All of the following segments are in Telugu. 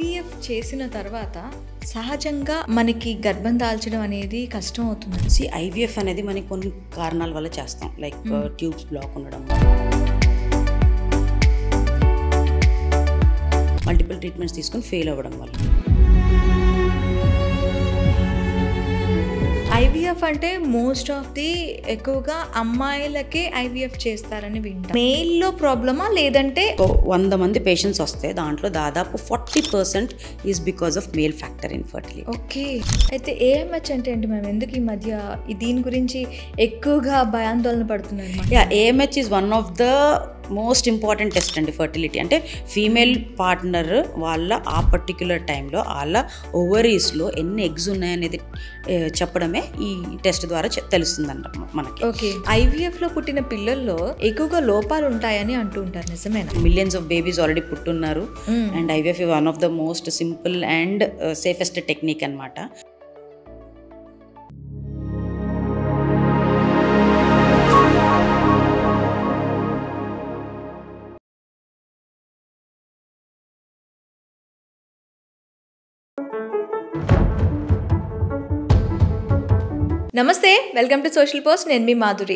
ఐవీఎఫ్ చేసిన తర్వాత సహజంగా మనకి గర్భం దాల్చడం అనేది కష్టం అవుతుంది. ఐవీఎఫ్ అనేది మనకి కొన్ని కారణాల వల్ల చేస్తాం. లైక్ ట్యూబ్స్ బ్లాక్ ఉండడం, మల్టిపుల్ ట్రీట్మెంట్స్ తీసుకొని ఫెయిల్ అవ్వడం వల్ల. ఐవీఎఫ్ అంటే మోస్ట్ ఆఫ్ ది ఎక్కువగా అమ్మాయిలకే ఐవీఎఫ్ చేస్తారని వింటాం. మేల్లో ప్రాబ్లమా లేదంటే 100 మంది పేషెంట్స్ వస్తే దాంట్లో దాదాపు 40% is because of male factor infertility. Okay, అయితే ఏఎంహెచ్ అంటే ఏంటి మ్యామ్? ఎందుకు ఈ మధ్య దీని గురించి ఎక్కువగా భయాందోళన పడుతున్నారు? AMH is one of the most important test అండి ఫర్టిలిటీ. అంటే ఫీమేల్ పార్ట్నర్ వాళ్ళ ఆ పర్టిక్యులర్ టైంలో వాళ్ళ ఓవరీస్లో ఎన్ని ఎగ్స్ ఉన్నాయనేది చెప్పడమే ఈ టెస్ట్ ద్వారా తెలుస్తుంది అంట మనకి. ఓకే, ఐవీఎఫ్లో పుట్టిన పిల్లల్లో ఎక్కువగా లోపాలు ఉంటాయని అంటూ ఉంటారు, నిజమేనా? మిలియన్స్ ఆఫ్ బేబీస్ ఆల్రెడీ పుట్టున్నారు. And IVF one of the most simple and safest technique అనమాట. నమస్తే, వెల్కమ్ టు సోషల్ పోస్ట్. నేను మీ మాధురి.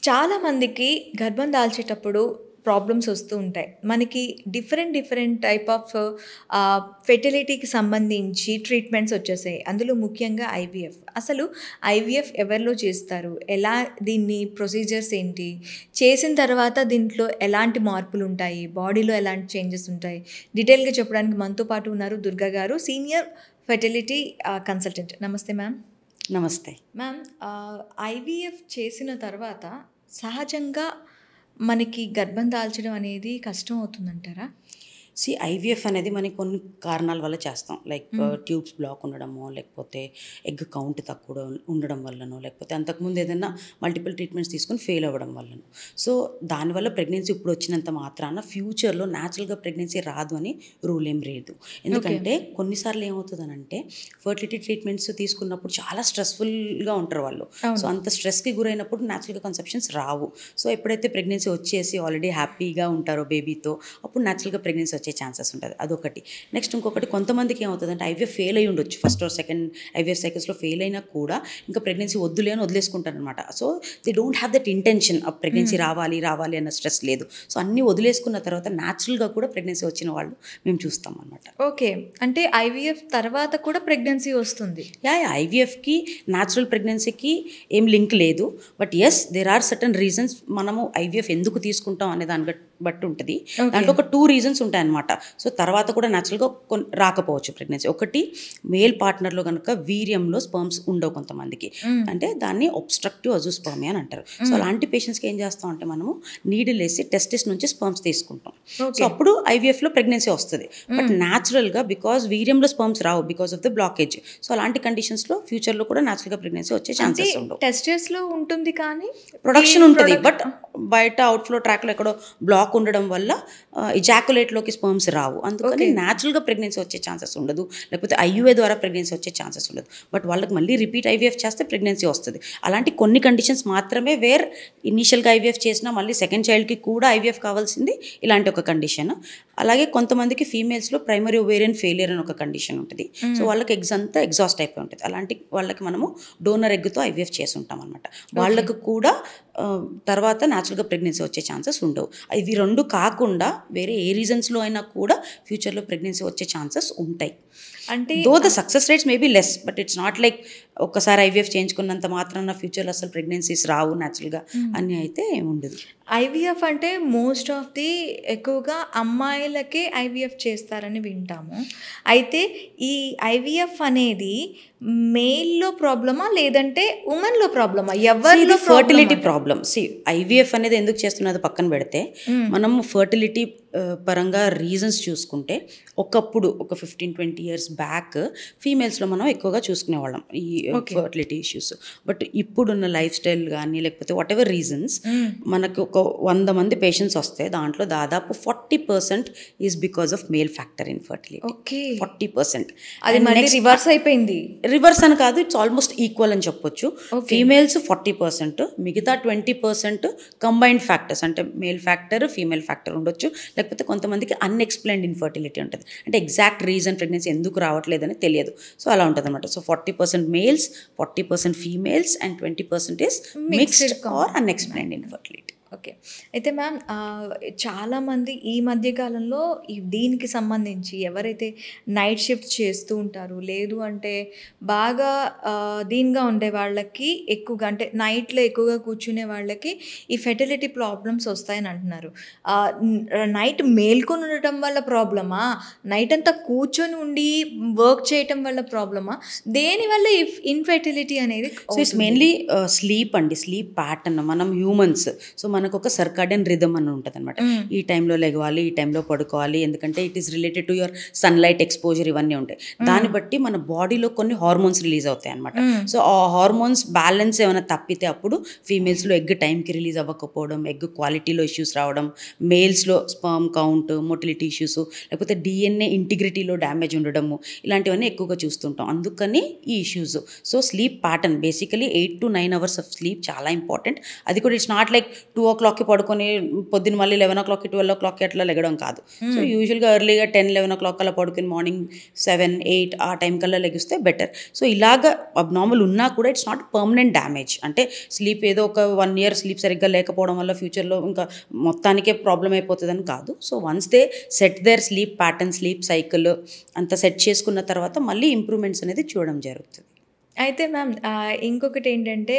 చాలామందికి గర్భం దాల్చేటప్పుడు ప్రాబ్లమ్స్ వస్తూ ఉంటాయి. మనకి డిఫరెంట్ టైప్ ఆఫ్ ఫెర్టిలిటీకి సంబంధించి ట్రీట్మెంట్స్ వచ్చేసాయి. అందులో ముఖ్యంగా ఐవీఎఫ్. అసలు ఐవీఎఫ్ ఎవరిలో చేస్తారు, ఎలా దీన్ని ప్రొసీజర్స్ ఏంటి, చేసిన తర్వాత దీంట్లో ఎలాంటి మార్పులు ఉంటాయి, బాడీలో ఎలాంటి చేంజెస్ ఉంటాయి, డీటెయిల్గా చెప్పడానికి మనతో పాటు ఉన్నారు దుర్గా గారు, సీనియర్ ఫెర్టిలిటీ కన్సల్టెంట్. నమస్తే మ్యామ్. నమస్తే మ్యామ్. ఐవీఎఫ్ చేసిన తర్వాత సహజంగా మనకి గర్భం దాల్చడం అనేది కష్టం అవుతుందంటారా? ఐవీఎఫ్ అనేది మనకి కొన్ని కారణాల వల్ల చేస్తాం. లైక్ ట్యూబ్స్ బ్లాక్ ఉండడమో, లేకపోతే ఎగ్ కౌంట్ తక్కువ ఉండడం వల్లనో, లేకపోతే అంతకుముందు ఏదైనా మల్టిపుల్ ట్రీట్మెంట్స్ తీసుకొని ఫెయిల్ అవ్వడం వల్లనో. సో దానివల్ల ప్రెగ్నెన్సీ ఇప్పుడు వచ్చినంత మాత్రాన ఫ్యూచర్లో న్యాచురల్గా ప్రెగ్నెన్సీ రాదు అని రూల్ ఏం లేదు. ఎందుకంటే కొన్నిసార్లు ఏమవుతుందనంటే ఫర్టిలిటీ ట్రీట్మెంట్స్ తీసుకున్నప్పుడు చాలా స్ట్రెస్ఫుల్గా ఉంటారు వాళ్ళు. సో అంత స్ట్రెస్కి గురైనప్పుడు న్యాచురల్గా కన్సెప్షన్స్ రావు. సో ఎప్పుడైతే ప్రెగ్నెన్సీ వచ్చేసి ఆల్రెడీ హ్యాపీగా ఉంటారో బేబీతో, అప్పుడు న్యాచురల్గా ప్రెగ్నెన్సీ వచ్చే ఛాన్సెస్ ఉంటుంది. అదొకటి. నెక్స్ట్ ఇంకొకటి, కొంతమందికి ఏమవుతుందంటే ఐవీఎఫ్ ఫెయిల్ అయ్యి ఉండొచ్చు, ఫస్ట్ ఆర్ సెకండ్ ఐవీఎఫ్ సైకిల్స్లో ఫెయిల్ అయినా కూడా ఇంకా ప్రెగ్నెన్సీ వద్దులే అని వదిలేసుకుంటారు అనమాట. So they don't have that intention of pregnancy రావాలి అన్న స్ట్రెస్ లేదు. సో అన్నీ వదిలేసుకున్న తర్వాత న్యాచురల్గా కూడా ప్రెగ్నెన్సీ వచ్చిన వాళ్ళు మేము చూస్తాం అనమాట. ఓకే, అంటే ఐవీఎఫ్ తర్వాత కూడా ప్రెగ్నెన్సీ వస్తుంది? ఐవీఎఫ్కి న్యాచురల్ ప్రెగ్నెన్సీకి ఏం లింక్ లేదు. But yes, there are certain reasons మనము ఐవీఎఫ్ ఎందుకు తీసుకుంటాం అనే దాన్ని బట్టి ఉంటుంది. దాంట్లో ఒక 2 రీజన్స్ ఉంటాయన్నమాట. సో తర్వాత కూడా న్యాచురల్గా రాకపోవచ్చు ప్రెగ్నెన్సీ. ఒకటి, మేల్ పార్ట్నర్లో కనుక వీర్యంలో స్పర్మ్స్ ఉండవు కొంతమందికి, అంటే దాన్ని ఒబ్స్ట్రక్టివ్ అజూస్పర్మియా అని అంటారు. సో అలాంటి పేషెంట్స్కి ఏం చేస్తాం అంటే మనము నీడిల్ వేసి టెస్టిస్ నుంచి స్పర్మ్స్ తీసుకుంటాం. సో అప్పుడు ఐవీఎఫ్లో ప్రెగ్నెన్సీ వస్తుంది. బట్ న్యాచురల్గా బికాజ్ వీర్యంలో స్పర్మ్స్ రావు because of the blockage. So అలాంటి కండిషన్స్లో ఫ్యూచర్లో కూడా న్యాచురల్గా ప్రెగ్నెన్సీ వచ్చే ఛాన్సెస్ ఉండవు. టెస్టెస్లో ఉంటుంది కానీ ప్రొడక్షన్ ఉంటుంది, బట్ బయట అవుట్ఫ్లో ట్రాక్లో ఎక్కడో బ్లాక్ ఉండడం వల్ల ఇజాకులేట్లోకి స్పర్మ్స్ రావు. అందుకని న్యాచురల్గా ప్రెగ్నెన్సీ వచ్చే ఛాన్సెస్ ఉండదు, లేకపోతే ఐయుఏ ద్వారా ప్రెగ్నెన్సీ వచ్చే ఛాన్సెస్ ఉండదు. బట్ వాళ్ళకి మళ్ళీ రిపీట్ ఐవీఎఫ్ చేస్తే ప్రెగ్నెన్సీ వస్తుంది. అలాంటి కొన్ని కండిషన్స్ మాత్రమే వేర్ ఇనీషియల్గా ఐవీఎఫ్ చేసినా మళ్ళీ సెకండ్ చైల్డ్కి కూడా ఐవీఎఫ్ కావాల్సింది ఇలాంటి ఒక కండిషన్. అలాగే కొంతమందికి ఫీమేల్స్లో ప్రైమరీ ఓవేరియన్ ఫెయిలియర్ అని ఒక కండిషన్ ఉంటుంది. సో వాళ్ళకి ఎగ్స్ అంతా ఎగ్జాస్ట్ అయిపోయి ఉంటుంది. అలాంటి వాళ్ళకి మనము డోనర్ ఎగ్తో ఐవీఎఫ్ చేసి ఉంటాం అనమాట. వాళ్ళకు కూడా తర్వాత న్యాచురల్గా ప్రెగ్నెన్సీ వచ్చే ఛాన్సెస్ ఉండవు. ఇవి 2 కాకుండా వేరే ఏ రీజన్స్లో అయినా కూడా ఫ్యూచర్లో ప్రెగ్నెన్సీ వచ్చే ఛాన్సెస్ ఉంటాయి. అంటే though the success rates may be less, but it's not like ఒక్కసారి ఐవీఎఫ్ చేయించుకున్నంత మాత్రాన ఫ్యూచర్లో అసలు ప్రెగ్నెన్సీస్ రావు న్యాచురల్గా అని అయితే ఏముండదు. ఐవీఎఫ్ అంటే మోస్ట్ ఆఫ్ ది ఎక్కువగా అమ్మాయిలకే ఐవీఎఫ్ చేస్తారని వింటాము. అయితే ఈ ఐవీఎఫ్ అనేది మేల్లో ప్రాబ్లమా లేదంటే ఉమెన్లో ప్రాబ్లమా? ఎవరిలో ఫర్టిలిటీ ప్రాబ్లమ్. ఐవీఎఫ్ అనేది ఎందుకు చేస్తున్నది పక్కన పెడితే, మనం ఫర్టిలిటీ పరంగా రీజన్స్ చూసుకుంటే ఒకప్పుడు ఒక 15-20 ఇయర్స్ బ్యాక్ ఫీమేల్స్లో మనం ఎక్కువగా చూసుకునేవాళ్ళం ఈ ఫర్టిలిటీ ఇష్యూస్. బట్ ఇప్పుడున్న లైఫ్ స్టైల్ కానీ లేకపోతే వాట్ ఎవర్ రీజన్స్, మనకు ఒక 100 మంది పేషెంట్స్ వస్తే దాంట్లో దాదాపు 40% is because of male factor infertility. 40%. అది మళ్ళీ రివర్స్ అయిపోయింది. రివర్స్ అని కాదు, ఇట్స్ ఆల్మోస్ట్ ఈక్వల్ అని చెప్పొచ్చు. ఫీమేల్స్ 40%, మిగతా 20% కంబైన్డ్ ఫ్యాక్టర్స్, అంటే మేల్ ఫ్యాక్టర్ ఫీమేల్ ఫ్యాక్టర్ ఉండొచ్చు, లేకపోతే లేకపోతే కొంతమందికి అన్ఎక్స్ప్లెయిన్డ్ ఇన్ఫర్టిలిటీ ఉంటుంది, అంటే ఎగ్జాక్ట్ రీజన్ ప్రెగ్నెన్సీ ఎందుకు రావట్లేదని తెలియదు. సో అలా ఉంటుంది అనమాట. So 40% males, 40% females and 20% is mixed or unexplained infertility. Okay. అయితే మ్యామ్ చాలామంది ఈ మధ్య కాలంలో దీనికి సంబంధించి ఎవరైతే నైట్ షిఫ్ట్ చేస్తూ ఉంటారు, లేదు అంటే బాగా దీనిగా ఉండే వాళ్ళకి ఎక్కువగా, అంటే నైట్లో ఎక్కువగా కూర్చునే వాళ్ళకి ఈ ఫెర్టిలిటీ ప్రాబ్లమ్స్ వస్తాయని అంటున్నారు. నైట్ మేల్కొని ఉండటం వల్ల ప్రాబ్లమా, నైట్ అంతా కూర్చొని ఉండి వర్క్ చేయటం వల్ల ప్రాబ్లమా, దేనివల్ల ఈ ఇన్ఫెర్టిలిటీ అనేది? సో ఇట్స్ మెయిన్లీ స్లీప్ అండి, స్లీప్ ప్యాటర్న్. మనం హ్యూమన్స్, సో మనకు ఒక సర్కాడియన్ రిథమ్ అని ఉంటుంది అనమాట. ఈ టైంలో లెగవాలి, ఈ టైంలో పడుకోవాలి, ఎందుకంటే it is related to your sunlight exposure, ఇవన్నీ ఉంటాయి. దాన్ని బట్టి మన బాడీలో కొన్ని హార్మోన్స్ రిలీజ్ అవుతాయి అనమాట. సో ఆ హార్మోన్స్ బ్యాలెన్స్ ఏమైనా తప్పితే అప్పుడు ఫీమేల్స్లో ఎగ్ టైంకి రిలీజ్ అవ్వకపోవడం, ఎగ్ క్వాలిటీలో ఇష్యూస్ రావడం, మేల్స్లో స్పర్మ్ కౌంట్, మోటిలిటీ ఇష్యూస్, లేకపోతే డిఎన్ఏ ఇంటిగ్రిటీలో డ్యామేజ్ ఉండడము, ఇలాంటివన్నీ ఎక్కువగా చూస్తుంటాం. అందుకని ఈ issues. So sleep pattern basically 8 to 9 hours of sleep చాలా ఇంపార్టెంట్. అది కూడా ఇట్స్ నాట్ లైక్ 2 o'clockకి పడుకొని పొద్దున్న మళ్ళీ 11 o'clockకి 12 o'clockకి అట్లా లెగడం కాదు. సో యూజువల్గా ఎర్లీగా 10-11 o'clock అలా పడుకుని మార్నింగ్ 7-8 ఆ టైం కల్లా లెగిస్తే బెటర్. సో ఇలాగ అబ్నార్మల్ ఉన్నా కూడా ఇట్స్ నాట్ పర్మనెంట్ డ్యామేజ్. అంటే స్లీప్ ఏదో ఒక 1 year స్లీప్ సరిగ్గా లేకపోవడం వల్ల ఫ్యూచర్లో ఇంకా మొత్తానికే ప్రాబ్లం అయిపోతుందని కాదు. So once they set their sleep pattern, sleep cycle అంతా సెట్ చేసుకున్న తర్వాత మళ్ళీ ఇంప్రూవ్మెంట్స్ అనేది చూడడం జరుగుతుంది. అయితే మ్యామ్ ఇంకొకటి ఏంటంటే,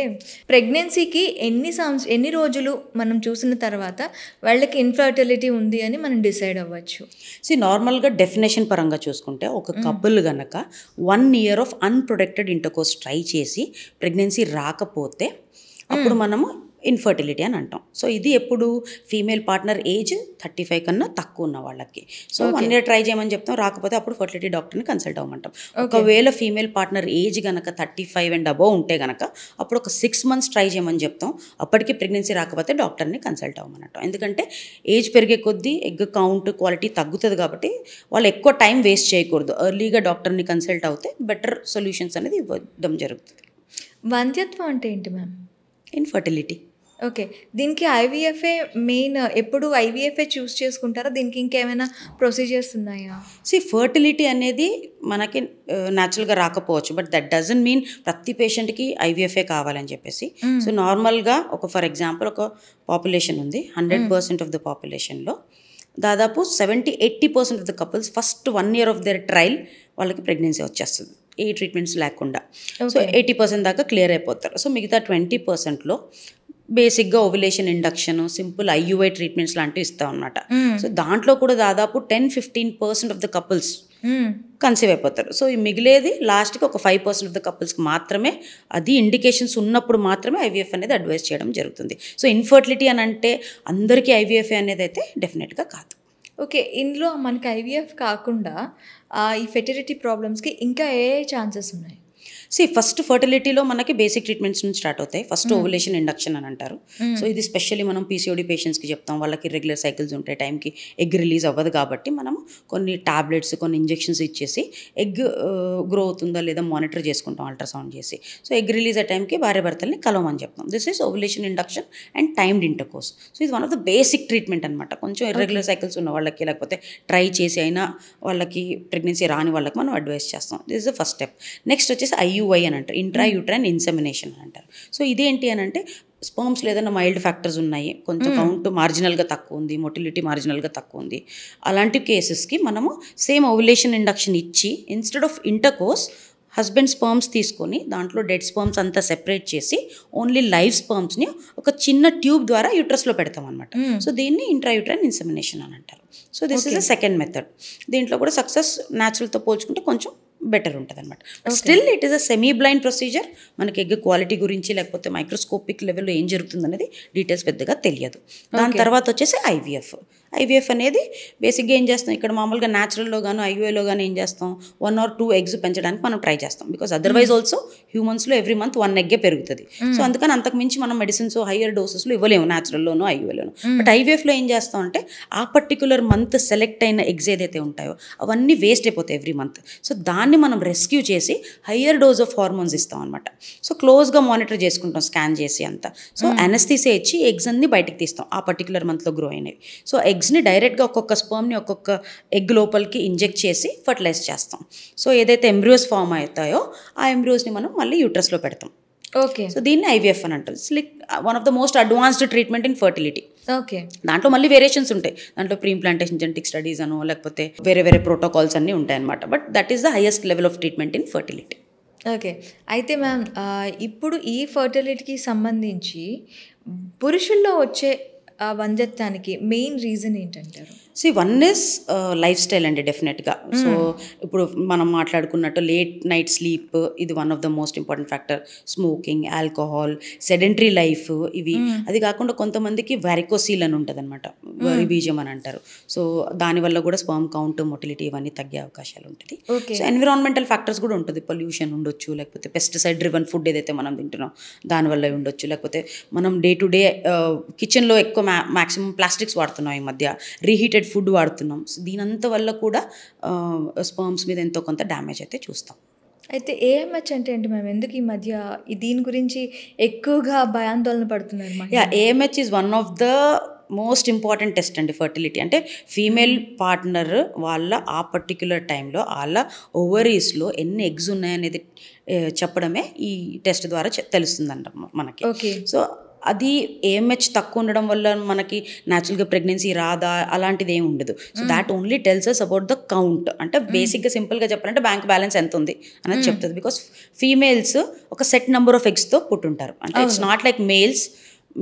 ప్రెగ్నెన్సీకి ఎన్ని రోజులు మనం చూసిన తర్వాత వాళ్ళకి ఇన్ఫర్టిలిటీ ఉంది అని మనం డిసైడ్ అవ్వచ్చు? నార్మల్గా డెఫినేషన్ పరంగా చూసుకుంటే ఒక కపుల్ గనక 1 year of unprotected intercourse try చేసి ప్రెగ్నెన్సీ రాకపోతే అప్పుడు మనము ఇన్ఫర్టిలిటీ అని అంటాం. సో ఇది ఎప్పుడు ఫీమేల్ పార్ట్నర్ ఏజ్ 35 కన్నా తక్కువ ఉన్న వాళ్ళకి. సో 1 year ట్రై చేయమని చెప్తాం, రాకపోతే అప్పుడు ఫర్టిలిటీ డాక్టర్ని కన్సల్ట్ అవ్వమంటాం. ఒకవేళ ఫీమేల్ పార్ట్నర్ ఏజ్ కనుక 35 and above ఉంటే కనుక అప్పుడు ఒక 6 months ట్రై చేయమని చెప్తాం. అప్పటికి ప్రెగ్నెన్సీ రాకపోతే డాక్టర్ని కన్సల్ట్ అవ్వమనంటాం. ఎందుకంటే ఏజ్ పెరిగే కొద్దీ ఎగ్ కౌంట్, క్వాలిటీ తగ్గుతుంది కాబట్టి వాళ్ళు ఎక్కువ టైం వేస్ట్ చేయకూడదు. ఎర్లీగా డాక్టర్ని కన్సల్ట్ అవుతే బెటర్ సొల్యూషన్స్ అనేది ఇవ్వడం జరుగుతుంది. వంధ్యత్వం అంటే ఏంటి మ్యామ్? ఇన్ఫర్టిలిటీ. ఓకే. దీనికి ఐవీఎఫ్ఏ మెయిన్, ఎప్పుడు ఐవీఎఫ్ఏ చూస్ చేసుకుంటారా? దీనికి ఇంకేమైనా ప్రొసీజర్స్ ఉన్నాయా? ఫర్టిలిటీ అనేది మనకి న్యాచురల్గా రాకపోవచ్చు, బట్ దట్ డజంట్ మీన్ ప్రతి పేషెంట్కి ఐవీఎఫ్ఏ కావాలని చెప్పేసి. సో నార్మల్గా ఫర్ ఎగ్జాంపుల్ ఒక పాపులేషన్ ఉంది, 100% ఆఫ్ ద పాపులేషన్లో దాదాపు 70-80% of the couples first 1 year of their trial వాళ్ళకి ప్రెగ్నెన్సీ వచ్చేస్తుంది ఏ ట్రీట్మెంట్స్ లేకుండా. సో 80% దాకా క్లియర్ అయిపోతారు. సో మిగతా 20%లో బేసిక్గా ovulation induction, simple IUI treatments లాంటివి ఇస్తాం అన్నమాట. సో దాంట్లో కూడా దాదాపు 10-15% ఆఫ్ ద కపుల్స్ కన్సీవ్ అయిపోతారు. సో ఈ మిగిలేది లాస్ట్కి ఒక 5% ఆఫ్ ద కపుల్స్కి మాత్రమే, అది ఇండికేషన్స్ ఉన్నప్పుడు మాత్రమే ఐవీఎఫ్ అనేది అడ్వైస్ చేయడం జరుగుతుంది. సో ఇన్ఫర్టిలిటీ అని అంటే అందరికీ ఐవీఎఫ్ఏ అనేది అయితే డెఫినెట్గా కాదు. ఓకే. ఇందులో మనకి ఐవీఎఫ్ కాకుండా ఈ ఫెర్టిలిటీ ప్రాబ్లమ్స్కి ఇంకా ఏ ఛాన్సెస్ ఉన్నాయి? ఫస్ట్ ఫర్టిలిటీలో మనకి బేసిక్ ట్రీట్మెంట్స్ నుంచి స్టార్ట్ అవుతాయి. ఫస్ట్ ఓవ్యులేషన్ ఇండక్షన్ అని అంటారు. సో ఇది స్పెషల్లీ మనం పీసీఓడి పేషెంట్స్కి చెప్తాం. వాళ్ళకి రెగ్యులర్ సైకిల్స్ ఉంటాయి, టైంకి ఎగ్ రిలీజ్ అవ్వదు కాబట్టి మనము కొన్ని టాబ్లెట్స్, కొన్ని ఇంజెక్షన్స్ ఇచ్చేసి ఎగ్ గ్రో అవుతుందా లేదా మానిటర్ చేసుకుంటాం అల్ట్రాసౌండ్ చేసి. సో ఎగ్ రిలీజ్ అయ్యే టైంకి భార్య భర్తల్ని కలవమని చెప్తాం. This is ovulation induction and timed intercourse. So ఇది one of the basic treatment అనమాట. కొంచెం ఇర్రెగ్యులర్ సైకిల్స్ ఉన్న వాళ్ళకి, లేకపోతే ట్రై చేసి అయినా వాళ్ళకి ప్రెగ్నెన్సీ రాని వాళ్ళకి మనం అడ్వైస్ చేస్తాం. This is the first step. Next వచ్చేసి ఐయుఐ అని అంటారు, ఇంట్రా యూట్రైన్ ఇన్సెమినేషన్ అని అంటారు. సో ఇదేంటి అని అంటే స్పర్మ్స్లో ఏదైనా మైల్డ్ ఫ్యాక్టర్స్ ఉన్నాయి, కొంచెం కౌంట్ మార్జినల్గా తక్కువ ఉంది, మొటిలిటీ మార్జినల్గా తక్కువ ఉంది, అలాంటి కేసెస్కి మనము సేమ్ ఓవ్యులేషన్ ఇండక్షన్ ఇచ్చి instead of intercourse husband sperms తీసుకొని దాంట్లో డెడ్ స్పర్మ్స్ అంతా సెపరేట్ చేసి ఓన్లీ లైవ్ స్పర్మ్స్ని ఒక చిన్న ట్యూబ్ ద్వారా యూట్రస్లో పెడతాం అనమాట. సో దీన్ని ఇంట్రాయూట్రైన్ ఇన్సెమినేషన్ అని అంటారు. So this is the second method. దీంట్లో కూడా సక్సెస్ న్యాచురల్తో పోల్చుకుంటే కొంచెం బెటర్ ఉంటుంది అనమాట. Still it is a semi blind procedure. మనకి ఎగ్ క్వాలిటీ గురించి లేకపోతే మైక్రోస్కోపిక్ లెవెల్లో ఏం జరుగుతుంది అనేది డీటెయిల్స్ పెద్దగా తెలియదు. దాని తర్వాత వచ్చేసి ఐవీఎఫ్ అనేది బేసిక్గా ఏం చేస్తాం, ఇక్కడ మామూలుగా న్యాచురల్లో కానీ ఐయుఐలో కానీ ఏం చేస్తాం, 1 or 2 eggs పెంచడానికి మనం ట్రై చేస్తాం. బికాస్ అదర్వైజ్ ఆల్సో హ్యూమన్స్లో ఎవ్రీ మంత్ 1 egg పెరుగుతుంది. సో అందుకని అంతకుమించి మనం మెడిసిన్స్ హయ్యర్ డోసెస్లో ఇవ్వలేము న్యాచురల్లోనూ ఐయుఐలోను. బట్ ఐవీఎఫ్లో ఏం చేస్తాం అంటే ఆ పర్టికులర్ మంత్ సెలెక్ట్ అయిన ఎగ్స్ ఏదైతే ఉంటాయో అవన్నీ వేస్ట్ అయిపోతాయి ఎవ్రీ మంత్. సో దాన్ని మనం రెస్క్యూ చేసి హయ్యర్ డోస్ ఆఫ్ హార్మోన్స్ ఇస్తాం అనమాట. సో క్లోజ్గా మానిటర్ చేసుకుంటాం స్కాన్ చేసి అంతా. సో అనస్థీసియా ఇచ్చి ఎగ్స్ అన్ని బయటకు తీస్తాం ఆ పర్టికులర్ మంత్లో గ్రో అయినవి. సో ఎగ్స్ని డైరెక్ట్గా ఒక్కొక్క స్పర్మ్ని ఒక్కొక్క ఎగ్ లోపలికి ఇంజెక్ట్ చేసి ఫర్టిలైజ్ చేస్తాం. సో ఏదైతే ఎంబ్రియోస్ ఫామ్ అవుతాయో ఆ ఎంబ్రియోస్ని మనం మళ్ళీ యూట్రస్లో పెడతాం. ఓకే. సో దీన్ని ఐవీఎఫ్ అని అంటారు. It's like one of the most advanced treatment in fertility. Okay. దాంట్లో మళ్ళీ వేరియేషన్స్ ఉంటాయి. దాంట్లో ప్రీ ఇంప్లాంటేషన్ జెనెటిక్ స్టడీస్ అనో లేకపోతే వేరే వేరే ప్రోటోకాల్స్ అన్నీ ఉంటాయి అనమాట. But that is the highest level of treatment in fertility. Okay. అయితే మ్యామ్ ఇప్పుడు ఈ ఫర్టిలిటీకి సంబంధించి పురుషుల్లో వచ్చే వంధ్యత్వానికి మెయిన్ రీజన్ ఏంటంటారు? వన్ ఇస్ లైఫ్ స్టైల్ అండి డెఫినెట్గా. సో ఇప్పుడు మనం మాట్లాడుకున్నట్టు లేట్ నైట్ స్లీప్, ఇది one of the most important factor. Smoking, alcohol, sedentary life, ఇవి. అది కాకుండా కొంతమందికి వారికోసీల్ అని ఉంటుంది అనమాట, వరి బీజం అని అంటారు. సో దానివల్ల కూడా స్పర్మ్ కౌంట్, మొటిలిటీ ఇవన్నీ తగ్గే అవకాశాలు ఉంటుంది. సో ఎన్విరాన్మెంటల్ ఫ్యాక్టర్స్ కూడా ఉంటుంది. పొల్యూషన్ ఉండొచ్చు, లేకపోతే పెస్టిసైడ్ డ్రివన్ ఫుడ్ ఏదైతే మనం తింటున్నాం దానివల్ల ఉండొచ్చు, లేకపోతే మనం డే టు డే కిచెన్లో ఎక్కువ మ్యాక్సిమం ప్లాస్టిక్స్ వాడుతున్నాం ఈ మధ్య, రీహీటెడ్ ఫుడ్ వాడుతున్నాం. సో దీనంత వల్ల కూడా స్పర్మ్స్ మీద ఎంతో కొంత డ్యామేజ్ అయితే చూస్తాం. అయితే ఏఎంహెచ్ అంటే ఏంటి మ్యామ్? ఎందుకు ఈ మధ్య దీని గురించి ఎక్కువగా భయాందోళన పడుతున్నారు? AMH is one of the most important test అండి ఫర్టిలిటీ. అంటే ఫీమేల్ పార్ట్నర్ వాళ్ళ ఆ పర్టిక్యులర్ టైంలో వాళ్ళ ఓవరీస్లో ఎన్ని ఎగ్స్ ఉన్నాయనేది చెప్పడమే ఈ టెస్ట్ ద్వారా తెలుస్తుందంట మనకి. ఓకే. సో అది ఏఎంహెచ్ తక్కువ ఉండడం వల్ల మనకి న్యాచురల్గా ప్రెగ్నెన్సీ రాదా అలాంటిది ఏమి ఉండదు. So that only tells us about the count. అంటే బేసిక్గా సింపుల్గా చెప్పాలంటే బ్యాంక్ బ్యాలెన్స్ ఎంత ఉంది అనేది చెప్తుంది. బికాస్ ఫీమేల్స్ ఒక సెట్ నెంబర్ ఆఫ్ ఎగ్స్తో పుట్టుంటారు. అంటే ఇట్స్ నాట్ లైక్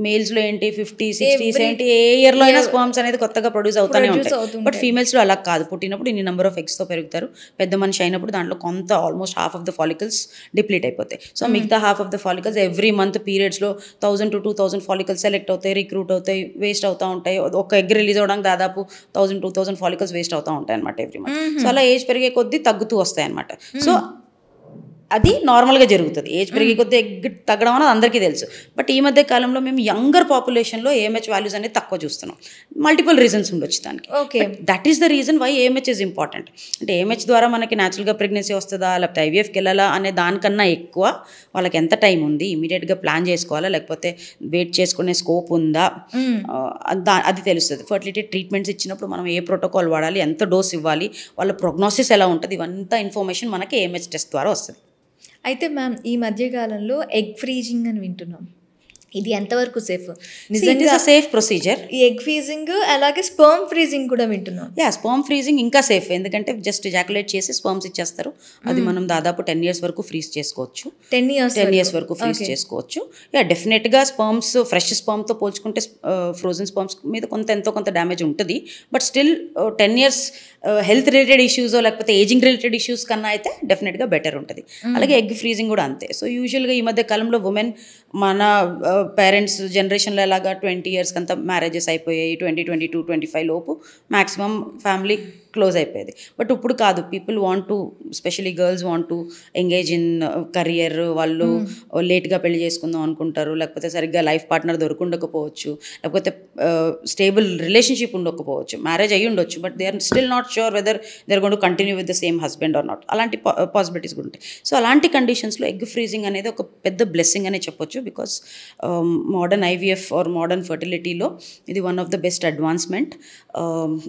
మేల్స్లో ఏంటి 50, 60, 70 ఏ ఇయర్లో అయినా స్పర్మ్స్ అనేది కొత్తగా ప్రొడ్యూస్ అవుతూనే ఉంటాయి. బట్ ఫీమేల్స్లో అలా కాదు. పుట్టినప్పుడు ఇన్ని నెంబర్ ఆఫ్ ఎగ్స్తో పెరుగుతారు. పెద్ద మనిషి అయినప్పుడు దాంట్లో కొంత almost half of the follicles deplete అయిపోతాయి. సో మిగతా half of the follicles every month పీరియడ్స్లో 1000 to 2000 ఫాలికల్స్ సెలెక్ట్ అవుతాయి, రిక్రూట్ అవుతాయి, వేస్ట్ అవుతూ ఉంటాయి. ఒక ఎగ్ రిలీజ్ అవ్వడానికి దాదాపు 1000, 2000 ఫాలికల్స్ వేస్ట్ అవుతూ ఉంటాయి అనమాట ఎవ్రీ మంత్. సో అలా ఏజ్ పెరిగే కొద్దీ తగ్గుతూ వస్తాయి అనమాట. సో అది నార్మల్గా జరుగుతుంది. ఏజ్ పెరిగే కొద్దీ ఎగ్ తగ్గడం అనేది అందరికీ తెలుసు. బట్ ఈ మధ్య కాలంలో మేము యంగర్ పాపులేషన్లో ఏఎంహెచ్ వాల్యూస్ అనేది తక్కువ చూస్తున్నాం. మల్టిపుల్ రీజన్స్ ఉండొచ్చు దానికి. Okay. That is the reason why AMH is important. అంటే ఏఎంహెచ్ ద్వారా మనకి న్యాచురల్గా ప్రెగ్నెన్సీ వస్తుందా లేకపోతే ఐవీఎఫ్కి వెళ్ళాలా అనే దానికన్నా ఎక్కువ వాళ్ళకి ఎంత టైం ఉంది, ఇమీడియట్గా ప్లాన్ చేసుకోవాలా లేకపోతే వెయిట్ చేసుకునే స్కోప్ ఉందా, అది తెలుస్తుంది. ఫర్టిలిటీ ట్రీట్మెంట్స్ ఇచ్చినప్పుడు మనం ఏ ప్రోటోకాల్ వాడాలి, ఎంత డోస్ ఇవ్వాలి, వాళ్ళ ప్రోగ్నోసిస్ ఎలా ఉంటుంది, ఇవంతా ఇన్ఫర్మేషన్ మనకి ఏఎంహెచ్ టెస్ట్ ద్వారా వస్తుంది. అయితే మ్యామ్ ఈ మధ్యకాలంలో ఎగ్ ఫ్రీజింగ్ అని వింటున్నాం. ఇది ఎంతవరకు సేఫ్? నిజంగా సేఫ్ ప్రొసీజర్. ఈ ఎగ్ ఫ్రీజింగ్ అలాగే స్పర్మ్ ఫ్రీజింగ్ కూడా వింటున్నాం. స్పర్మ్ ఫ్రీజింగ్ ఇంకా సేఫ్. ఎందుకంటే జస్ట్ ఎజాకులేట్ చేసి స్పర్మ్స్ ఇచ్చేస్తారు. అది మనం దాదాపు 10 years వరకు ఫ్రీజ్ చేసుకోవచ్చు. 10 years వరకు ఫ్రీజ్ చేసుకోవచ్చు. డెఫినెట్గా స్పర్మ్స్ ఫ్రెష్ స్పర్మ్తో పోల్చుకుంటే ఫ్రోజన్ స్పర్మ్స్ మీద ఎంతో కొంత డ్యామేజ్ ఉంటుంది. But still 10 years health related issues లేకపోతే ఏజింగ్ రిలేటెడ్ ఇష్యూస్ కన్నా అయితే డెఫినెట్గా బెటర్ ఉంటుంది. అలాగే ఎగ్ ఫ్రీజింగ్ కూడా అంతే. సో యూజువల్గా ఈ మధ్య కాలంలో ఉమెన్ మన పేరెంట్స్ జనరేషన్లో ఎలాగా 20 years అంతా మ్యారేజెస్ అయిపోయాయి. 22, 25 లోపు మ్యాక్సిమం ఫ్యామిలీ క్లోజ్ అయిపోయేది. బట్ ఇప్పుడు కాదు. People want to, especially girls want to engage in career. వాళ్ళు లేట్గా పెళ్లి చేసుకుందాం అనుకుంటారు, లేకపోతే సరిగ్గా లైఫ్ పార్ట్నర్ దొరకుండకపోవచ్చు, లేకపోతే స్టేబుల్ రిలేషన్షిప్ ఉండకపోవచ్చు, మ్యారేజ్ అయ్యి ఉండొచ్చు, but they are still not sure whether they are going to continue with the same husband or not. అలాంటి పాసిబిలిటీస్ కూడా ఉంటాయి. సో అలాంటి కండిషన్స్లో ఎగ్ ఫ్రీజింగ్ అనేది ఒక పెద్ద బ్లెస్సింగ్ అనే చెప్పొచ్చు. Because modern IVF or modern ఫర్టిలిటీలో ఇది one of the best advancement.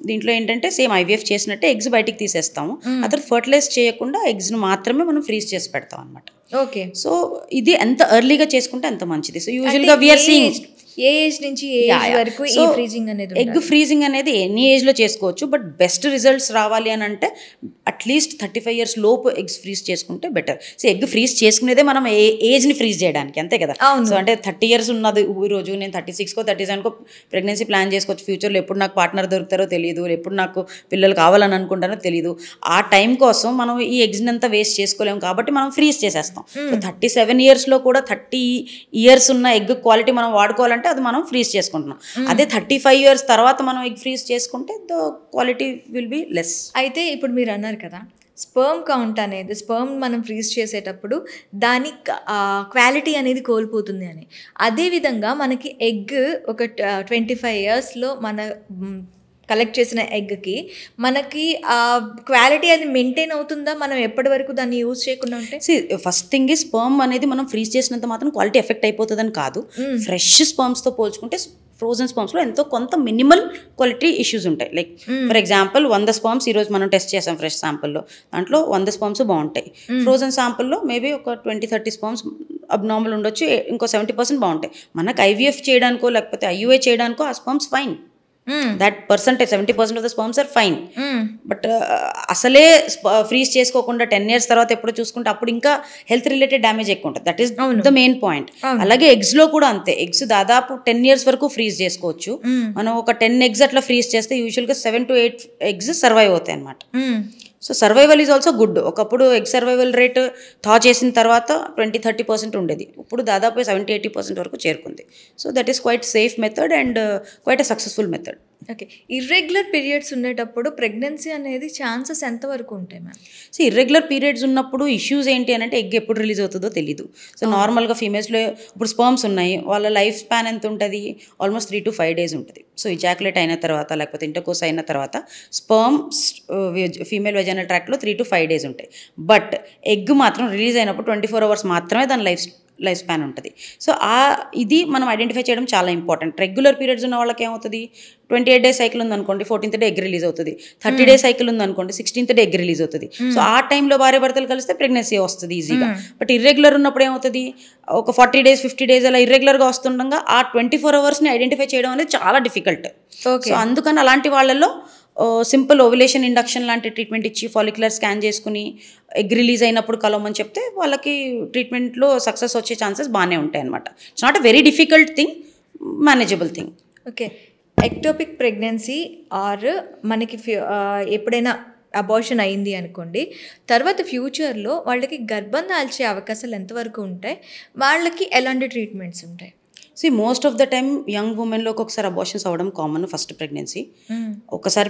దీంట్లో ఏంటంటే సేమ్ ఐవీఎఫ్ చేసినట్టే ఎగ్స్ బయటికి తీసేస్తాము. అతను ఫర్టిలైజ్ చేయకుండా ఎగ్స్ను మాత్రమే మనం ఫ్రీజ్ చేసి పెడతాం అనమాట. ఓకే. సో ఇది ఎంత ఎర్లీగా చేసుకుంటే అంత మంచిది. సో యూజువల్గా వీఆర్ సీయింగ్ ఏ ఏజ్ నుంచి ఏ ఏజ్ వరకు ఈ ఫ్రీజింగ్ అనేది ఎగ్ ఫ్రీజింగ్ అనేది ఎనీ ఏజ్లో చేసుకోవచ్చు. బట్ బెస్ట్ రిజల్ట్స్ రావాలి అని అంటే అట్లీస్ట్ 35 years లోపు ఎగ్స్ ఫ్రీజ్ చేసుకుంటే బెటర్. సో ఎగ్ ఫ్రీజ్ చేసుకునేదే మనం ఏజ్ని ఫ్రీజ్ చేయడానికి, అంతే కదా. సో అంటే 30 years ఉన్నది ఈరోజు, నేను 36కో 37కో ప్రెగ్నెన్సీ ప్లాన్ చేసుకోవచ్చు. ఫ్యూచర్లో ఎప్పుడు నాకు పార్ట్నర్ దొరుకుతారో తెలియదు, ఎప్పుడు నాకు పిల్లలు కావాలని అనుకుంటానో తెలియదు. ఆ టైం కోసం మనం ఈ ఎగ్స్ని అంతా వేస్ట్ చేసుకోలేము కాబట్టి మనం ఫ్రీజ్ చేసేస్తాం. సో 37 yearsలో కూడా 30 years ఉన్న ఎగ్ క్వాలిటీ మనం వాడుకోవాలంటే అది మనం ఫ్రీజ్ చేసుకుంటున్నాం. అదే 35 years తర్వాత మనం ఎగ్ ఫ్రీజ్ చేసుకుంటే the quality will be less. అయితే ఇప్పుడు మీరు అన్నారు కదా స్పర్మ్ కౌంట్ అనేది, స్పర్మ్ మనం ఫ్రీజ్ చేసేటప్పుడు దాని క్వాలిటీ అనేది కోల్పోతుంది అని. అదేవిధంగా మనకి ఎగ్ ఒక 25 yearsలో మన కలెక్ట్ చేసిన ఎగ్కి మనకి క్వాలిటీ అది మెయింటైన్ అవుతుందా మనం ఎప్పటి వరకు దాన్ని యూజ్ చేయకుండా ఉంటే? ఫస్ట్ థింగ్ ఈ స్పర్మ్ అనేది మనం ఫ్రీజ్ చేసినంత మాత్రం క్వాలిటీ ఎఫెక్ట్ అయిపోతుందని కాదు. ఫ్రెష్ స్పర్మ్స్తో పోల్చుకుంటే ఫ్రోజన్ స్పర్మ్స్లో ఎంతో కొంత మినిమల్ క్వాలిటీ ఇష్యూస్ ఉంటాయి. లైక్ ఫర్ ఎగ్జాంపుల్ 100 స్పర్మ్స్ ఈరోజు మనం టెస్ట్ చేసాం ఫ్రెష్ శాంపుల్లో, దాంట్లో 100 స్పర్మ్స్ బాగుంటాయి. ఫ్రోజన్ శాంపుల్లో మేబీ ఒక 20-30 స్పర్మ్స్ అబ్నార్మల్ ఉండొచ్చు, ఇంకో 70% బాగుంటాయి. మనకు ఐవీఎఫ్ చేయడానికో లేకపోతే ఐయుఐ చేయడానికో ఆ sperms fine. That percentage 70% of the sperms are fine. But అసలే ఫ్రీజ్ చేసుకోకుండా 10 years తర్వాత ఎప్పుడు చూసుకుంటే అప్పుడు ఇంకా హెల్త్ రిలేటెడ్ డ్యామేజ్ ఎక్కువ ఉంటుంది. That is the main point. అలాగే ఎగ్స్లో కూడా అంతే. ఎగ్స్ దాదాపు 10 years వరకు ఫ్రీజ్ చేసుకోవచ్చు. మనం ఒక 10 eggs అట్లా ఫ్రీజ్ చేస్తే యూజువల్గా 7 to 8 eggs సర్వైవ్ అవుతాయి అన్నమాట. So survival is also good. ఒకప్పుడు ఎగ్ సర్వైవల్ రేట్ థా చేసిన తర్వాత 20-30% ఉండేది, ఇప్పుడు దాదాపు 70-80% వరకు చేరుకుంది. So that is quite safe method and quite a successful method. Okay. Irregular periods ఉండేటప్పుడు ప్రెగ్నెన్సీ అనేది ఛాన్సెస్ ఎంతవరకు ఉంటాయి మ్యామ్? సో ఇర్రెగ్యులర్ పీరియడ్స్ ఉన్నప్పుడు ఇష్యూస్ ఏంటి అని అంటే ఎగ్ ఎప్పుడు రిలీజ్ అవుతుందో తెలీదు. సో నార్మల్గా ఫీమేల్స్లో ఇప్పుడు స్పర్మ్స్ ఉన్నాయి, వాళ్ళ లైఫ్ స్పాన్ ఎంత ఉంటుంది, ఆల్మోస్ట్ 3 to 5 days ఉంటుంది. సో ఇజాకులేట్ అయిన తర్వాత లేకపోతే ఇంటర్కోర్స్ అయిన తర్వాత స్పర్మ్ ఫీమేల్ వెజైనల్ ట్రాక్ట్లో 3 to 5 days ఉంటాయి. బట్ ఎగ్ మాత్రం రిలీజ్ అయినప్పుడు 24 hours మాత్రమే దాని లైఫ్ స్పాన్ ఉంటుంది. సో ఇది మనం ఐడెంటిఫై చేయడం చాలా ఇంపార్టెంట్. రెగ్యులర్ పీరియడ్స్ ఉన్న వాళ్ళకి ఏమవుతుంది, 28 days సైకిల్ ఉందనుకోండి, 14th day ఎగ్ రిలీజ్ అవుతుంది. 30 days సైకిల్ ఉందనుకోండి, 16th day ఎగ్ రిలీజ్ అవుతుంది. సో ఆ టైంలో భార్య భర్తలు కలిస్తే ప్రెగ్నెన్సీ వస్తుంది ఈజీగా. బట్ ఇర్రెగ్యులర్ ఉన్నప్పుడు ఏమవుతుంది, ఒక 40 days 50 days అలా ఇర్రెగ్యులర్గా వస్తుండగా ఆ 24 hours ఐడెంటిఫై చేయడం అనేది చాలా డిఫికల్ట్. సో అందుకని అలాంటి వాళ్ళల్లో సింపుల్ ఓవ్యులేషన్ ఇండక్షన్ లాంటి ట్రీట్మెంట్ ఇచ్చి ఫాలిక్యులర్ స్కాన్ చేసుకుని ఎగ్ రిలీజ్ అయినప్పుడు కలవమని చెప్తే వాళ్ళకి ట్రీట్మెంట్లో సక్సెస్ వచ్చే ఛాన్సెస్ బాగానే ఉంటాయి అనమాట. It's not a very difficult thing, manageable thing. Okay. Ectopic pregnancy or మనకి ఎప్పుడైనా అబార్షన్ అయింది అనుకోండి, తర్వాత ఫ్యూచర్లో వాళ్ళకి గర్భం దాల్చే అవకాశాలు ఎంతవరకు ఉంటాయి, వాళ్ళకి ఎలాంటి ట్రీట్మెంట్స్ ఉంటాయి? See, most of the time young ఉమెన్లో ఒకసారి అబార్షన్స్ అవ్వడం కామన్ ఫస్ట్ ప్రెగ్నెన్సీ. ఒకసారి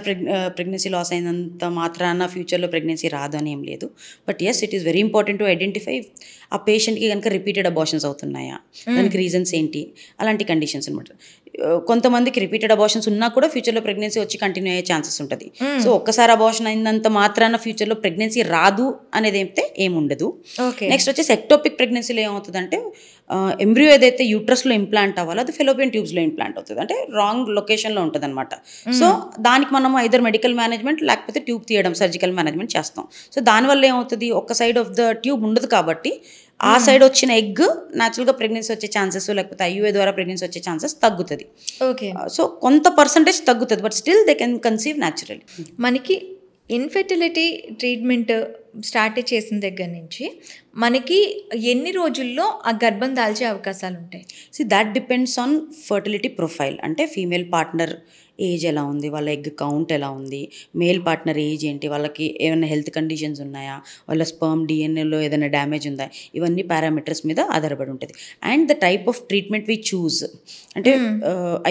ప్రెగ్నెన్సీ లాస్ అయినంత మాత్రాన ఫ్యూచర్లో ప్రెగ్నెన్సీ రాదు అని ఏం లేదు. But yes, it is very important to identify ఆ పేషెంట్కి కనుక రిపీటెడ్ అబార్షన్స్ అవుతున్నాయా, దానికి రీజన్స్ ఏంటి, అలాంటి కండిషన్స్ అనమాట. కొంతమందికి రిపీటెడ్ అబార్షన్స్ ఉన్నా కూడా ఫ్యూచర్లో ప్రెగ్నెన్సీ వచ్చి కంటిన్యూ అయ్యే ఛాన్సెస్ ఉంటుంది. సో ఒక్కసారి అబార్షన్ అయినంత మాత్రాన ఫ్యూచర్లో ప్రెగ్నెన్సీ రాదు అనేది అయితే ఏముండదు. నెక్స్ట్ వచ్చేసి ఎక్టోపిక్ ప్రెగ్నెన్సీలో ఏమవుతుందంటే ఎంబ్రియో ఏదైతే యూట్రస్లో ఇంప్లాంట్ అవ్వాలో అది ఫెలోపియన్ ట్యూబ్స్లో ఇంప్లాంట్ అవుతుంది, అంటే రాంగ్ లొకేషన్లో ఉంటుంది అనమాట. సో దానికి మనం ఐదర్ మెడికల్ మేనేజ్మెంట్ లేకపోతే ట్యూబ్ తీయడం, సర్జికల్ మేనేజ్మెంట్ చేస్తాం. సో దానివల్ల ఏమవుతుంది, ఒక్క సైడ్ ఆఫ్ ద ట్యూబ్ ఉండదు కాబట్టి ఆ సైడ్ వచ్చిన ఎగ్ న్యాచురల్గా ప్రెగ్నెన్సీ వచ్చే ఛాన్సెస్ లేకపోతే ఐయుఏ ద్వారా ప్రెగ్నెన్సీ వచ్చే ఛాన్సెస్ తగ్గుతుంది. ఓకే. సో కొంత పర్సంటేజ్ తగ్గుతుంది, but still they can conceive naturally. మనకి ఇన్ఫెర్టిలిటీ ట్రీట్మెంట్ స్టార్ట్ చేసిన దగ్గర నుంచి మనకి ఎన్ని రోజుల్లో ఆ గర్భం దాల్చే అవకాశాలు ఉంటాయి? That depends on fertility profile. అంటే ఫీమేల్ పార్ట్నర్ ఏజ్ ఎలా ఉంది, వాళ్ళ ఎగ్ కౌంట్ ఎలా ఉంది, మేల్ పార్ట్నర్ ఏజ్ ఏంటి, వాళ్ళకి ఏమైనా హెల్త్ కండిషన్స్ ఉన్నాయా, వాళ్ళ స్పర్మ్ డిఎన్ఏలో ఏదైనా డ్యామేజ్ ఉందా, ఇవన్నీ పారామీటర్స్ మీద ఆధారపడి ఉంటుంది. And the type of treatment we choose, అంటే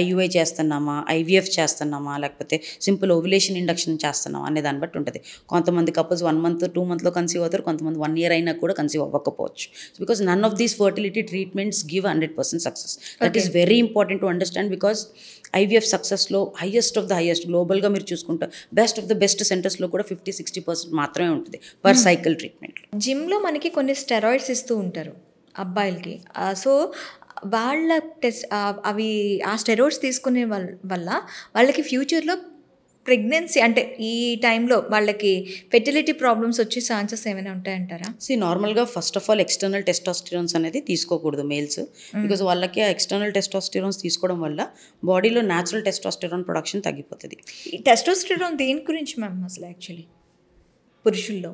ఐయుఐ చేస్తున్నామా, ఐవీఎఫ్ చేస్తున్నామా, లేకపోతే సింపుల్ ఓవ్యులేషన్ ఇండక్షన్ చేస్తున్నామా అనే దాన్ని బట్టి ఉంటుంది. కొంతమంది కపుల్స్ 1 month 2 monthsలో కన్సీవ్ అవుతారు, కొంతమంది 1 year అయినా కూడా కన్సీవ్ అవ్వకపోవచ్చు. Because none of these fertility treatments give 100% success. That is very important to understand. Because IVF సక్సెస్లో హైయెస్ట్ ఆఫ్ ద హైయెస్ట్ గ్లోబల్గా మీరు చూసుకుంటే బెస్ట్ ఆఫ్ ద బెస్ట్ సెంటర్స్లో కూడా 50-60% మాత్రమే ఉంటుంది పర్ సైకిల్ ట్రీట్మెంట్. జిమ్లో మనకి కొన్ని స్టెరాయిడ్స్ ఇస్తూ ఉంటారు అబ్బాయిలకి. సో వాళ్ళ అవి ఆ స్టెరాయిడ్స్ తీసుకునే వల్ల వాళ్ళకి ఫ్యూచర్లో ప్రెగ్నెన్సీ అంటే ఈ టైంలో వాళ్ళకి ఫెర్టిలిటీ ప్రాబ్లమ్స్ వచ్చే ఛాన్సెస్ ఏమైనా ఉంటాయంటారా? నార్మల్గా ఫస్ట్ ఆఫ్ ఆల్ ఎక్స్టర్నల్ టెస్టోస్టిరోన్స్ అనేది తీసుకోకూడదు మేల్స్. బికాజ్ వాళ్ళకి ఆ ఎక్స్టర్నల్ టెస్టోస్టిరోన్స్ తీసుకోవడం వల్ల బాడీలో న్యాచురల్ టెస్టోస్టిరోన్ ప్రొడక్షన్ తగ్గిపోతుంది. ఈ టెస్టోస్టిరోన్ దేని గురించి మ్యామ్ అసలు యాక్చువల్లీ పురుషుల్లో?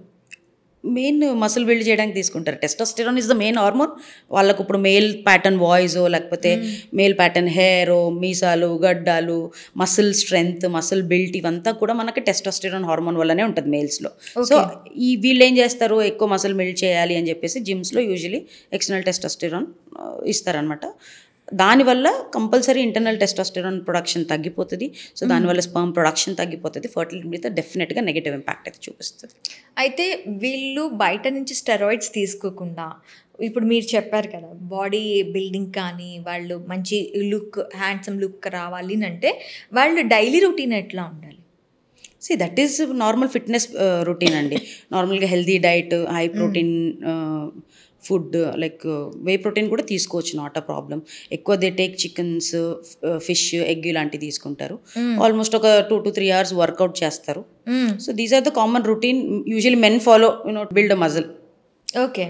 మెయిన్ మసిల్ బిల్డ్ చేయడానికి తీసుకుంటారు. Testosterone is the main hormone. వాళ్ళకు ఇప్పుడు మేల్ ప్యాటర్న్ వాయిస్ లేకపోతే మేల్ ప్యాటర్న్ హెయిర్, మీసాలు, గడ్డాలు, మసిల్ స్ట్రెంగ్త్, మసిల్ బిల్ట్ ఇవంతా కూడా మనకి టెస్టోస్టెరాన్ హార్మోన్ వల్లనే ఉంటుంది మేల్స్లో. సో వీళ్ళు ఏం చేస్తారు, ఎక్కువ మసిల్ బిల్డ్ చేయాలి అని చెప్పేసి జిమ్స్లో యూజువలీ ఎక్స్టర్నల్ టెస్టోస్టెరాన్ ఇస్తారనమాట. దానివల్ల కంపల్సరీ ఇంటర్నల్ టెస్టోస్టెరాన్ ప్రొడక్షన్ తగ్గిపోతుంది. సో దానివల్ల స్పర్మ్ ప్రొడక్షన్ తగ్గిపోతుంది. ఫర్టిలిటీ మీద డెఫినెట్గా నెగిటివ్ ఇంపాక్ట్ అయితే చూపిస్తుంది. అయితే వీళ్ళు బయట నుంచి స్టెరాయిడ్స్ తీసుకోకుండా, ఇప్పుడు మీరు చెప్పారు కదా బాడీ బిల్డింగ్ కానీ వాళ్ళు మంచి లుక్, హ్యాండ్సమ్ లుక్ రావాలి అంటే వాళ్ళు డైలీ రొటీన్ ఎట్లా ఉండాలి? That is normal fitness routine అండి. నార్మల్గా healthy diet, high protein food like whey protein కూడా తీసుకోవచ్చు, నాట్ అ ప్రాబ్లం. ఎక్కువ they take chickens, fish, egg ఇలాంటివి తీసుకుంటారు. ఆల్మోస్ట్ ఒక 2 to 3 hours వర్కౌట్ చేస్తారు. So these are the common routine usually men follow build a muscle. Okay.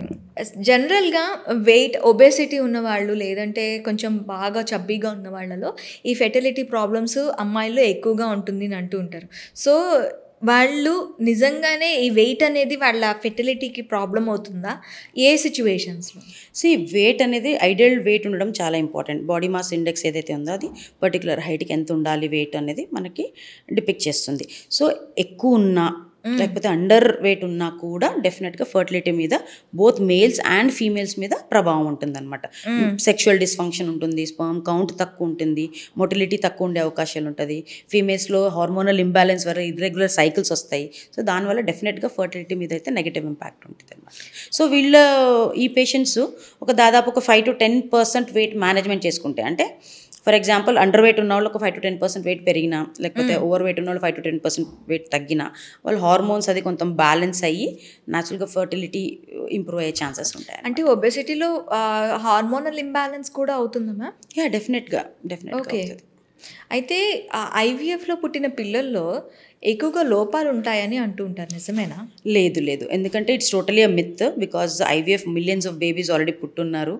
జనరల్‌గా వెయిట్ ఒబేసిటీ ఉన్నవాళ్ళు లేదంటే కొంచెం బాగా చబ్బీగా ఉన్న వాళ్ళలో ఈ ఫెర్టిలిటీ ప్రాబ్లమ్స్ అమ్మాయిల్లో ఎక్కువగా ఉంటుంది అని అంటూ ఉంటారు. సో, వాళ్ళు నిజంగానే ఈ వెయిట్ అనేది వాళ్ళ ఫెర్టిలిటీకి ప్రాబ్లమ్ అవుతుందా? ఏ సిట్యుయేషన్స్‌లో? వెయిట్ అనేది ఐడియల్ వెయిట్ ఉండడం చాలా ఇంపార్టెంట్. బాడీ మాస్ ఇండెక్స్ ఏదైతే ఉందో అది పర్టికులర్ హైట్కి ఎంత ఉండాలి వెయిట్ అనేది మనకి డిపిక్ట్ చేస్తుంది. సో ఎక్కువ ఉన్నా లేకపోతే అండర్ వెయిట్ ఉన్నా కూడా డెఫినెట్గా ఫర్టిలిటీ మీద బోత్ మేల్స్ అండ్ ఫీమేల్స్ మీద ప్రభావం ఉంటుంది అనమాట. సెక్షువల్ డిస్ఫంక్షన్ ఉంటుంది, స్పర్మ్ కౌంట్ తక్కువ ఉంటుంది, మొటిలిటీ తక్కువ ఉండే అవకాశాలు ఉంటుంది, ఫీమేల్స్లో హార్మోనల్ ఇంబ్యాలెన్స్ వల్ల ఇర్రెగ్యులర్ సైకిల్స్ వస్తాయి. సో దానివల్ల డెఫినెట్గా ఫర్టిలిటీ మీద అయితే నెగిటివ్ ఇంపాక్ట్ ఉంటుంది అనమాట. సో ఈ పేషెంట్స్ దాదాపు ఒక 5 to 10% వెయిట్ మేనేజ్మెంట్ చేసుకుంటే, అంటే ఫర్ ఎగ్జాంపుల్ అండర్ వెయిట్ ఉన్న వాళ్ళు ఒక 5 to 10% వెయిట్ పెరిగినా, లేకపోతే ఓవర్ వెయిట్ ఉన్న వాళ్ళు 5 to 10% వెయిట్ తగ్గినా, వాళ్ళు హార్మోన్స్ అది కొంచెం బ్యాలెన్స్ అయ్యి న్యాచురల్గా ఫర్టిలిటీ ఇంప్రూవ్ అయ్యే ఛాన్సెస్ ఉంటాయి. అంటే ఒబెసిటీలో హార్మోనల్ ఇంబ్యాలెన్స్ కూడా అవుతుందా మ్యామ్? డెఫినెట్గా ఓకే. అయితే ఐవీఎఫ్లో పుట్టిన పిల్లల్లో ఎక్కువగా లోపాలు ఉంటాయని అంటూ ఉంటారు, నిజమేనా? లేదు, ఎందుకంటే it's totally a myth. Because IVF millions of babies already పుట్టున్నారు.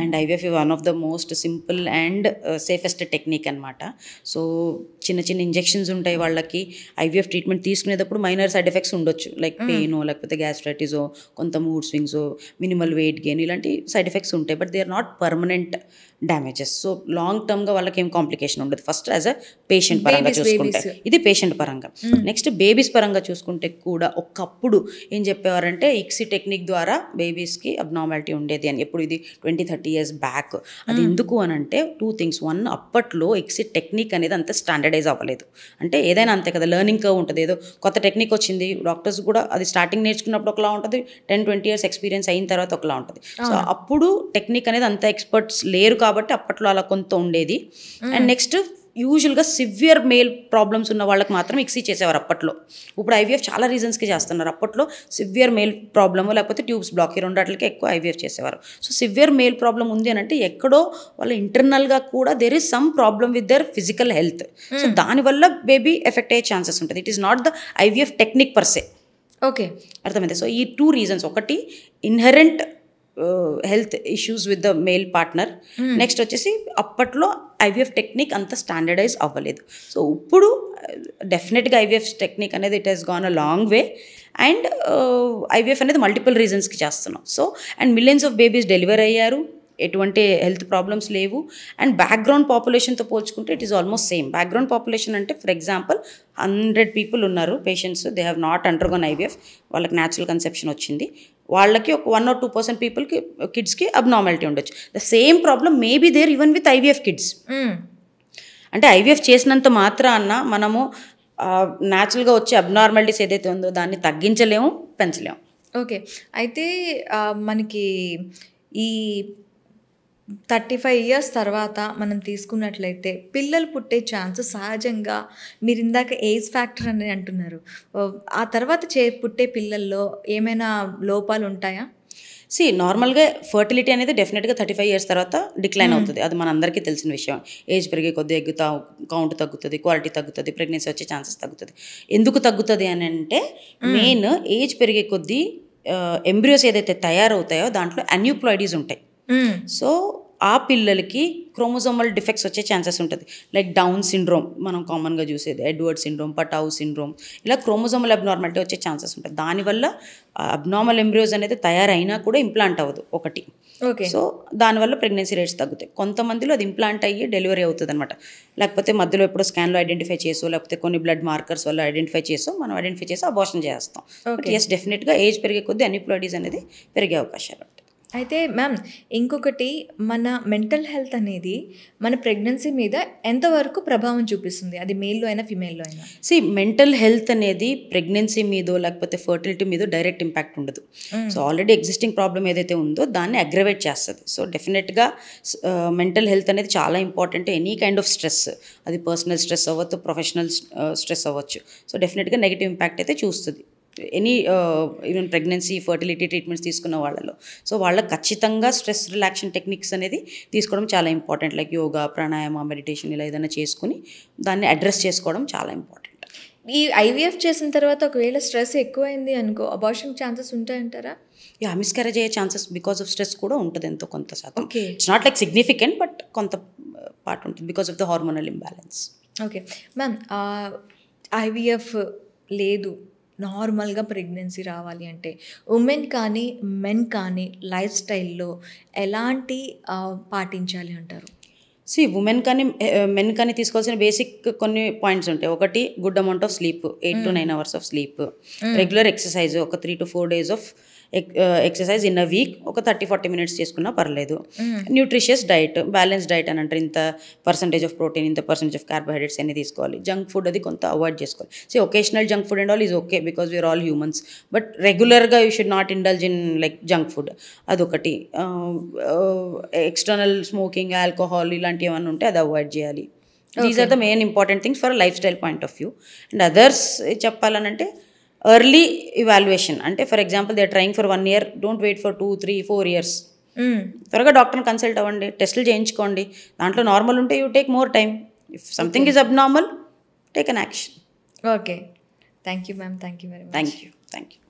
And IVF one of the most simple and safest technique అనమాట. సో చిన్న ఇంజెక్షన్స్ ఉంటాయి వాళ్ళకి. ఐవీఎఫ్ ట్రీట్మెంట్ తీసుకునేటప్పుడు మైనర్ సైడ్ ఎఫెక్ట్స్ ఉండొచ్చు, లైక్ పెయినో లేకపోతే గ్యాస్ట్రైటిసో, కొంత మూడ్ స్వింగ్సో, మినిమల్ వెయిట్ గెయిన్, ఇలాంటి సైడ్ ఎఫెక్ట్స్ ఉంటాయి. But they are not permanent damages. So long టర్మ్గా వాళ్ళకి ఏం కాంప్లికేషన్ ఉండదు. ఫస్ట్ యాజ్ అ పేషెంట్ పరంగా చూసుకుంటే ఇది పేషెంట్ పరంగా. నెక్స్ట్ బేబీస్ పరంగా చూసుకుంటే కూడా ఒకప్పుడు ఏం చెప్పేవారంటే ఇక్సీ టెక్నిక్ ద్వారా బేబీస్కి అబ్నార్మాలిటీ ఉండేది అని. ఎప్పుడు ఇది 20-30 years బ్యాక్. అది ఎందుకు అని అంటే 2 things. 1, అప్పట్లో ఇక్సీ టెక్నిక్ అనేది అంత స్టాండర్డైజ్ అవ్వలేదు. అంటే ఏదైనా అంతే కదా, లెర్నింగ్ కర్వ్ ఉంటుంది. ఏదో కొత్త టెక్నిక్ వచ్చింది, డాక్టర్స్ కూడా అది స్టార్టింగ్ నేర్చుకున్నప్పుడు ఒకలా ఉంటుంది, 10-20 years ఎక్స్పీరియన్స్ అయిన తర్వాత ఒకలా ఉంటుంది. సో అప్పుడు టెక్నిక్ అనేది అంత ఎక్స్పర్ట్స్ లేరు కాబట్టి అప్పట్లో అలా కొంత ఉండేది. అండ్ నెక్స్ట్ యూజువల్గా సివియర్ మేల్ ప్రాబ్లమ్స్ ఉన్న వాళ్ళకి మాత్రం ఇక్సీ చేసేవారు అప్పట్లో. ఇప్పుడు ఐవీఎఫ్ చాలా రీజన్స్కి చేస్తున్నారు. అప్పట్లో సివియర్ మేల్ ప్రాబ్లము లేకపోతే ట్యూబ్స్ బ్లాక్, ఈ రెండాటికి ఎక్కువ ఐవీఎఫ్ చేసేవారు. సో సివియర్ మేల్ ప్రాబ్లమ్ ఉంది అని అంటే ఎక్కడో వాళ్ళ ఇంటర్నల్గా కూడా there is some problem with their physical health. So దానివల్ల బేబీ ఎఫెక్ట్ అయ్యే ఛాన్సెస్ ఉంటుంది. It is not the IVF technique per se. Okay, అర్థమైంది. సో ఈ 2 reasons, ఒకటి inherent health issues with the male partner, next వచ్చేసి అప్పట్లో ఐవీఎఫ్ టెక్నిక్ అంత స్టాండర్డైజ్ అవ్వలేదు. సో ఇప్పుడు డెఫినెట్గా ఐవీఎఫ్ టెక్నిక్ అనేది it has gone a long way. And IVF అనేది మల్టిపుల్ రీజన్స్కి చేస్తున్నాం. So and millions of babies deliver అయ్యారు, ఎటువంటి హెల్త్ ప్రాబ్లమ్స్ లేవు. అండ్ బ్యాక్గ్రౌండ్ పాపులేషన్తో పోల్చుకుంటే it is almost same. Background population అంటే ఫర్ ఎగ్జాంపుల్ 100 people ఉన్నారు patients, they have not undergone IVF, వాళ్ళకి న్యాచురల్ కన్సెప్షన్ వచ్చింది, వాళ్ళకి ఒక 1 or 2% పీపుల్కి కిడ్స్కి అబ్నార్మాలిటీ ఉండొచ్చు. The same problem may be there even with IVF kids. అంటే ఐవీఎఫ్ చేసినంత మాత్రాన మనము న్యాచురల్గా వచ్చే అబ్నార్మాలిటీస్ ఏదైతే ఉందో దాన్ని తగ్గించలేము, పెంచలేము. ఓకే. అయితే మనకి ఈ 35 years తర్వాత మనం తీసుకున్నట్లయితే పిల్లలు పుట్టే ఛాన్స్ సహజంగా, మీరు ఇందాక ఏజ్ ఫ్యాక్టర్ అని అంటున్నారు, ఆ తర్వాత పుట్టే పిల్లల్లో ఏమైనా లోపాలు ఉంటాయా? నార్మల్గా ఫర్టిలిటీ అనేది డెఫినెట్గా 35 years తర్వాత డిక్లైన్ అవుతుంది. అది మన అందరికీ తెలిసిన విషయం. ఏజ్ పెరిగే కొద్ది ఎగ్ కౌంట్ తగ్గుతుంది, క్వాలిటీ తగ్గుతుంది, ప్రెగ్నెన్సీ వచ్చే ఛాన్సెస్ తగ్గుతుంది. ఎందుకు తగ్గుతుంది అని అంటే మెయిన్ ఏజ్ పెరిగే కొద్దీ ఎంబ్రియోస్ ఏదైతే తయారవుతాయో దాంట్లో అన్యూప్లాయిడీస్ ఉంటాయి. సో ఆ పిల్లలకి క్రోమోజోమల్ డిఫెక్ట్స్ వచ్చే ఛాన్సెస్ ఉంటుంది. లైక్ డౌన్ సిండ్రోమ్ మనం కామన్గా చూసేది, ఎడ్వర్డ్ సిండ్రోమ్, పటావు సిండ్రోమ్, ఇలా క్రోమోజోమల్ అబ్నార్మాలిటీ వచ్చే ఛాన్సెస్ ఉంటుంది. దానివల్ల అబ్నార్మల్ ఎంబ్రియోస్ అనేది తయారైనా కూడా ఇంప్లాంట్ అవ్వదు ఒకటి. సో దానివల్ల ప్రెగ్నెన్సీ రేట్స్ తగ్గుతాయి. కొంతమందిలో అది ఇంప్లాంట్ అయ్యి డెలివరీ అవుతుంది అనమాట. లేకపోతే మధ్యలో ఎప్పుడో స్కాన్లో ఐడెంటిఫై చేసో లేకపోతే కొన్ని బ్లడ్ మార్కర్స్ వల్ల ఐడెంటిఫై చేసి అబార్షన్ చేస్తాం. బట్ ఎస్, డెఫినెట్గా ఏజ్ పెరిగే కొద్దీ అన్యూప్లాయిడీస్ అనేది పెరిగే అవకాశాలు ఉంటాయి. అయితే మ్యామ్, ఇంకొకటి, మన మెంటల్ హెల్త్ అనేది మన ప్రెగ్నెన్సీ మీద ఎంతవరకు ప్రభావం చూపిస్తుంది, అది మేల్లో అయినా ఫిమేల్లో అయినా? మెంటల్ హెల్త్ అనేది ప్రెగ్నెన్సీ మీదో లేకపోతే ఫర్టిలిటీ మీదో డైరెక్ట్ ఇంపాక్ట్ ఉండదు. సో ఆల్రెడీ ఎగ్జిస్టింగ్ ప్రాబ్లం ఏదైతే ఉందో దాన్ని అగ్రవేట్ చేస్తుంది. సో డెఫినెట్గా మెంటల్ హెల్త్ అనేది చాలా important. Any kind of stress, అది పర్సనల్ స్ట్రెస్ అవ్వచ్చు, ప్రొఫెషనల్ స్ట్రెస్ అవ్వచ్చు. సో డెఫినెట్గా నెగిటివ్ ఇంపాక్ట్ అయితే చూస్తుంది. Any even pregnancy fertility treatments తీసుకున్న వాళ్ళలో. సో వాళ్ళకి ఖచ్చితంగా స్ట్రెస్ రిలాక్షన్ టెక్నిక్స్ అనేది తీసుకోవడం చాలా important. Like yoga, pranayama, meditation ఇలా ఏదైనా చేసుకుని దాన్ని అడ్రస్ చేసుకోవడం చాలా ఇంపార్టెంట్. ఈ ఐవీఎఫ్ చేసిన తర్వాత ఒకవేళ స్ట్రెస్ ఎక్కువైంది అనుకో అబార్షన్ ఛాన్సెస్ ఉంటాయంటారా? మిస్క్యారేజ్ అయ్యే ఛాన్సెస్ బికాస్ ఆఫ్ స్ట్రెస్ కూడా ఉంటుంది ఎంతో కొంత శాతం. Okay. It's not like significant but కొంత పార్ట్ ఉంటుంది because of the hormonal imbalance. Okay ma'am, IVF లేదు, నార్మల్గా ప్రెగ్నెన్సీ రావాలి అంటే ఉమెన్ కానీ మెన్ కానీ లైఫ్ స్టైల్లో ఎలాంటి పాటించాలి అంటారు? ఉమెన్ కానీ మెన్ కానీ తీసుకోవాల్సిన బేసిక్ కొన్ని పాయింట్స్ ఉంటాయి. ఒకటి, good amount of sleep, 8 to 9 hours of sleep, regular exercise, ఒక 3 to 4 days of exercise in a week, ఒక 30-40 minutes చేసుకున్నా పర్లేదు. న్యూట్రిషియస్ డైట్, బ్యాలెన్స్ డైట్ అని అంటారు. ఇంత పర్సంటేజ్ ఆఫ్ ప్రోటీన్, ఇంత పర్సంటేజ్ ఆఫ్ కార్బోహైడ్రేట్స్ అన్ని తీసుకోవాలి. జంక్ ఫుడ్ అది కొంత అవాయిడ్ చేసుకోవాలి. Occasional junk food and all is okay because we're all humans, but రెగ్యులర్గా you should not indulge in like junk food, అదొకటి. ఎక్స్టర్నల్ స్మోకింగ్, ఆల్కహాల్ ఇలాంటివి ఏమైనా ఉంటే అది అవాయిడ్ చేయాలి. These are the main important things for life style point of view. And others చెప్పాలనంటే ఎర్లీ ఇవాల్యుయేషన్. అంటే for example they are trying for 1 year, don't wait for 2, 3, 4 years. త్వరగా డాక్టర్ని కన్సల్ట్ అవ్వండి, టెస్టులు చేయించుకోండి. దాంట్లో నార్మల్ ఉంటే you take more time. If something is abnormal, take an action. Okay, thank you ma'am, thank you very much. Thank you.